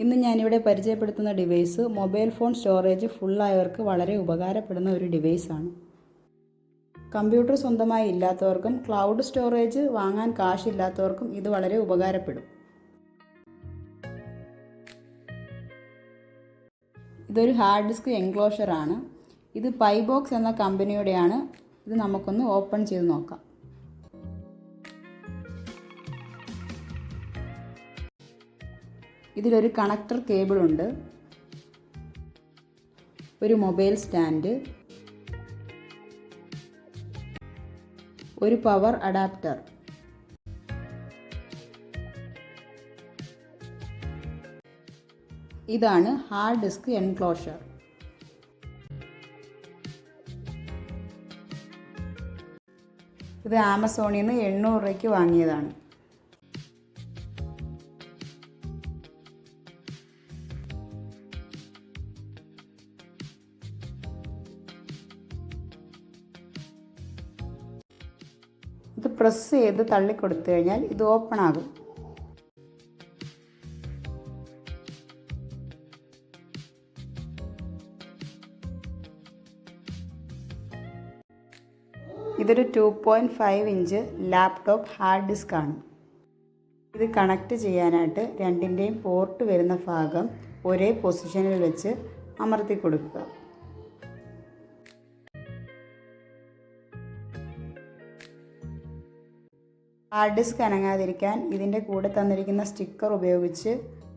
ഇന്ന് ഞാനിവിടെ പരിചയപ്പെടുത്തുന്ന ഡിവൈസ് മൊബൈൽ ഫോൺ സ്റ്റോറേജ് ഫുള്ളായവർക്ക് വളരെ ഉപകാരപ്പെടുന്ന ഒരു ഡിവൈസാണ്. കമ്പ്യൂട്ടർ സ്വന്തമായി ഇല്ലാത്തവർക്കും ക്ലൗഡ് സ്റ്റോറേജ് വാങ്ങാൻ കാശില്ലാത്തവർക്കും ഇത് വളരെ ഉപകാരപ്പെടും. ഇതൊരു ഹാർഡ് ഡിസ്ക് എൻക്ലോഷറാണ്. ഇത് പൈബോക്സ് എന്ന കമ്പനിയുടെയാണ്. ഇത് നമുക്കൊന്ന് ഓപ്പൺ ചെയ്ത് നോക്കാം. ഇതിലൊരു കണക്ടർ കേബിൾ ഉണ്ട്, ഒരു മൊബൈൽ സ്റ്റാൻഡ്, ഒരു പവർ അഡാപ്റ്റർ. ഇതാണ് ഹാർഡ് ഡിസ്ക് എൻക്ലോഷർ. ഇത് ആമസോണിൽ നിന്ന് 800 രൂപയ്ക്ക് വാങ്ങിയതാണ്. ഇത് പ്രസ് ചെയ്ത് തള്ളിക്കൊടുത്തു കഴിഞ്ഞാൽ ഇത് ഓപ്പൺ ആകും. ഇതൊരു 2.5 ഇഞ്ച് ലാപ്ടോപ്പ് ഹാർഡ് ഡിസ്ക് ആണ്. ഇത് കണക്ട് ചെയ്യാനായിട്ട് രണ്ടിൻ്റെയും പോർട്ട് വരുന്ന ഭാഗം ഒരേ പൊസിഷനിൽ വെച്ച് അമർത്തി കൊടുക്കുക. ഹാർഡ് ഡിസ്ക് അനങ്ങാതിരിക്കാൻ ഇതിൻ്റെ കൂടെ തന്നിരിക്കുന്ന സ്റ്റിക്കർ ഉപയോഗിച്ച്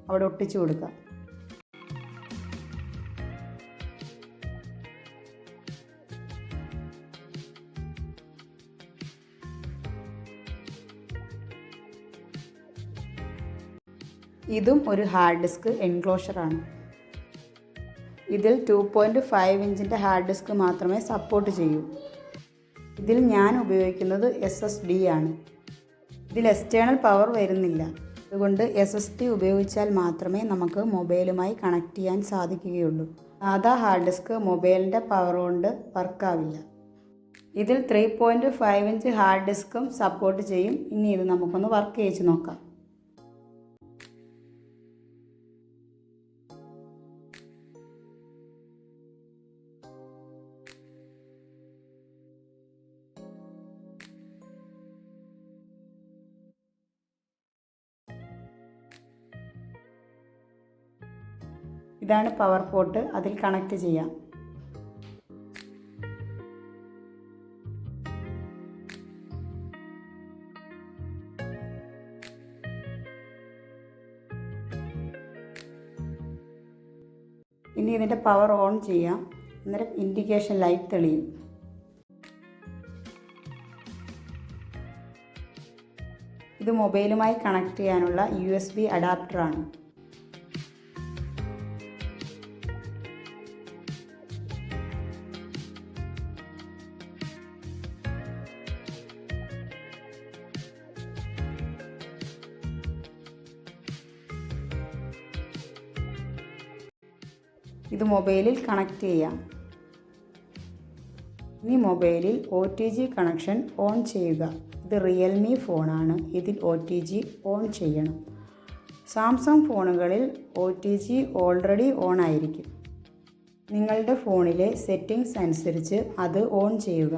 അവിടെ ഒട്ടിച്ചു കൊടുക്കുക. ഇതും ഒരു ഹാർഡ് ഡിസ്ക് എൻക്ലോഷറാണ്. ഇതിൽ 2.5 ഇഞ്ചിൻ്റെ ഹാർഡ് ഡിസ്ക് മാത്രമേ സപ്പോർട്ട് ചെയ്യൂ. ഇതിൽ ഞാൻ ഉപയോഗിക്കുന്നത് SSD ആണ്. ഇതിൽ എക്സ്റ്റേണൽ പവർ വരുന്നില്ല. അതുകൊണ്ട് SSD ഉപയോഗിച്ചാൽ മാത്രമേ നമുക്ക് മൊബൈലുമായി കണക്ട് ചെയ്യാൻ സാധിക്കുകയുള്ളൂ. സാധാ ഹാർഡ് ഡിസ്ക് മൊബൈലിൻ്റെ പവർ കൊണ്ട് വർക്കാവില്ല. ഇതിൽ 3.5 ഇഞ്ച് ഹാർഡ് ഡിസ്കും സപ്പോർട്ട് ചെയ്യും. ഇനി ഇത് നമുക്കൊന്ന് വർക്ക് ചെയ്ത് നോക്കാം. ഇതാണ് പവർ പോർട്ട്. അതിൽ കണക്ട് ചെയ്യാം. ഇനി ഇതിൻ്റെ പവർ ഓൺ ചെയ്യാം. അന്നേരം ഇൻഡിക്കേഷൻ ലൈറ്റ് തെളിയും. ഇത് മൊബൈലുമായി കണക്ട് ചെയ്യാനുള്ള USB അഡാപ്റ്ററാണ്. ഇത് മൊബൈലിൽ കണക്ട് ചെയ്യാം. ഇനി മൊബൈലിൽ OTG കണക്ഷൻ ഓൺ ചെയ്യുക. ഇത് റിയൽമി ഫോണാണ്. ഇതിൽ OTG ഓൺ ചെയ്യണം. സാംസങ് ഫോണുകളിൽ OTG ഓൾറെഡി ഓൺ ആയിരിക്കും. നിങ്ങളുടെ ഫോണിലെ സെറ്റിംഗ്സ് അനുസരിച്ച് അത് ഓൺ ചെയ്യുക.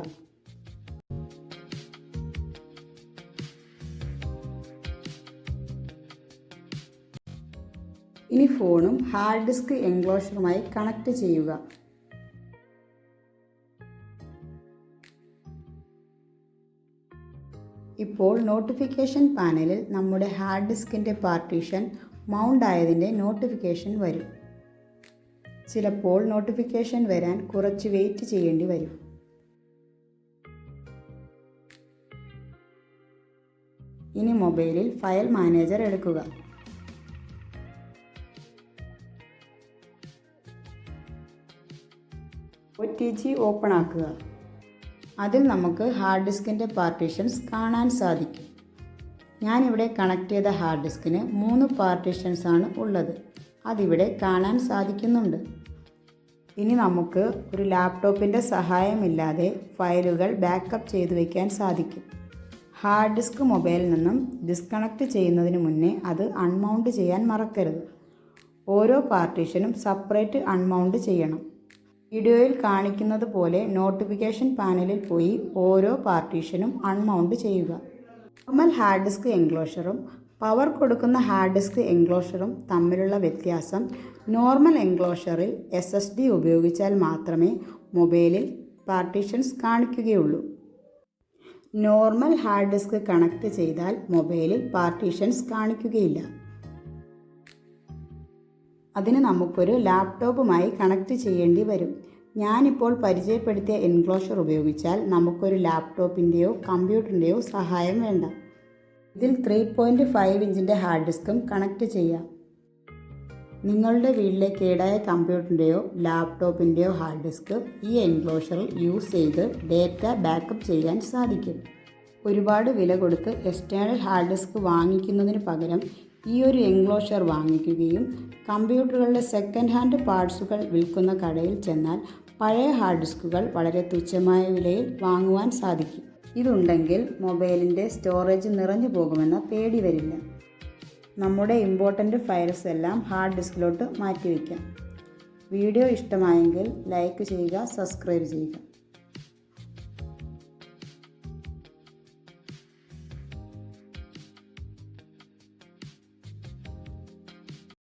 ഇനി ഫോണും ഹാർഡ് ഡിസ്ക് എൻക്ലോഷറുമായി കണക്ട് ചെയ്യുക. ഇപ്പോൾ നോട്ടിഫിക്കേഷൻ പാനലിൽ നമ്മുടെ ഹാർഡ് ഡിസ്കിൻ്റെ പാർട്ടീഷൻ മൗണ്ട് ആയതിൻ്റെ നോട്ടിഫിക്കേഷൻ വരും. ചിലപ്പോൾ നോട്ടിഫിക്കേഷൻ വരാൻ കുറച്ച് വെയിറ്റ് ചെയ്യേണ്ടി വരും. ഇനി മൊബൈലിൽ ഫയൽ മാനേജർ എടുക്കുക. OTG ഓപ്പൺ ആക്കുക. അതിൽ നമുക്ക് ഹാർഡ് ഡിസ്കിൻ്റെ പാർട്ടീഷൻസ് കാണാൻ സാധിക്കും. ഞാനിവിടെ കണക്ട് ചെയ്ത ഹാർഡ് ഡിസ്കിന് 3 പാർട്ടീഷൻസ് ആണ് ഉള്ളത്. അതിവിടെ കാണാൻ സാധിക്കുന്നുണ്ട്. ഇനി നമുക്ക് ഒരു ലാപ്ടോപ്പിൻ്റെ സഹായമില്ലാതെ ഫയലുകൾ ബാക്കപ്പ് ചെയ്തു വയ്ക്കാൻ സാധിക്കും. ഹാർഡ് ഡിസ്ക് മൊബൈലിൽ നിന്നും ഡിസ്കണക്ട് ചെയ്യുന്നതിന് മുന്നേ അത് അൺമൗണ്ട് ചെയ്യാൻ മറക്കരുത്. ഓരോ പാർട്ടീഷനും സെപ്പറേറ്റ് അൺമൗണ്ട് ചെയ്യണം. വീഡിയോയിൽ കാണിക്കുന്നത് പോലെ നോട്ടിഫിക്കേഷൻ പാനലിൽ പോയി ഓരോ പാർട്ടീഷനും അൺമൗണ്ട് ചെയ്യുക. നോർമൽ ഹാർഡ് ഡിസ്ക് എൻക്ലോഷറും പവർ കൊടുക്കുന്ന ഹാർഡ് ഡിസ്ക് എൻക്ലോഷറും തമ്മിലുള്ള വ്യത്യാസം, നോർമൽ എൻക്ലോഷറിൽ SSD ഉപയോഗിച്ചാൽ മാത്രമേ മൊബൈലിൽ പാർട്ടീഷൻസ് കാണിക്കുകയുള്ളൂ. നോർമൽ ഹാർഡ് ഡിസ്ക് കണക്ട് ചെയ്താൽ മൊബൈലിൽ പാർട്ടീഷൻസ് കാണിക്കുകയില്ല. അതിന് നമുക്കൊരു ലാപ്ടോപ്പുമായി കണക്ട് ചെയ്യേണ്ടി വരും. ഞാനിപ്പോൾ പരിചയപ്പെടുത്തിയ എൻക്ലോഷർ ഉപയോഗിച്ചാൽ നമുക്കൊരു ലാപ്ടോപ്പിൻ്റെയോ കമ്പ്യൂട്ടറിൻ്റെയോ സഹായം വേണ്ട. ഇതിൽ 3.5 ഇഞ്ചിൻ്റെ ഹാർഡ് ഡിസ്കും കണക്ട് ചെയ്യാം. നിങ്ങളുടെ വീട്ടിലെ കേടായ കമ്പ്യൂട്ടറിൻ്റെയോ ലാപ്ടോപ്പിൻ്റെയോ ഹാർഡ് ഡിസ്ക് ഈ എൻക്ലോഷറിൽ യൂസ് ചെയ്ത് ഡേറ്റ ബാക്കപ്പ് ചെയ്യാൻ സാധിക്കും. ഒരുപാട് വില കൊടുത്ത് എക്സ്റ്റേണൽ ഹാർഡ് ഡിസ്ക് വാങ്ങിക്കുന്നതിന് പകരം ഈ ഒരു എൻക്ലോഷർ വാങ്ങിക്കുകയും കമ്പ്യൂട്ടറുകളുടെ സെക്കൻഡ് ഹാൻഡ് പാർട്സുകൾ വിൽക്കുന്ന കടയിൽ ചെന്നാൽ പഴയ ഹാർഡ് ഡിസ്കുകൾ വളരെ തുച്ഛമായ വിലയിൽ വാങ്ങുവാൻ സാധിക്കും. ഇതുണ്ടെങ്കിൽ മൊബൈലിൻ്റെ സ്റ്റോറേജ് നിറഞ്ഞു പോകുമെന്ന പേടി വരില്ല. നമ്മുടെ ഇമ്പോർട്ടൻ്റ് ഫയൽസ് എല്ലാം ഹാർഡ് ഡിസ്കിലോട്ട് മാറ്റിവെക്കാം. വീഡിയോ ഇഷ്ടമായെങ്കിൽ ലൈക്ക് ചെയ്യുക, സബ്സ്ക്രൈബ് ചെയ്യുക.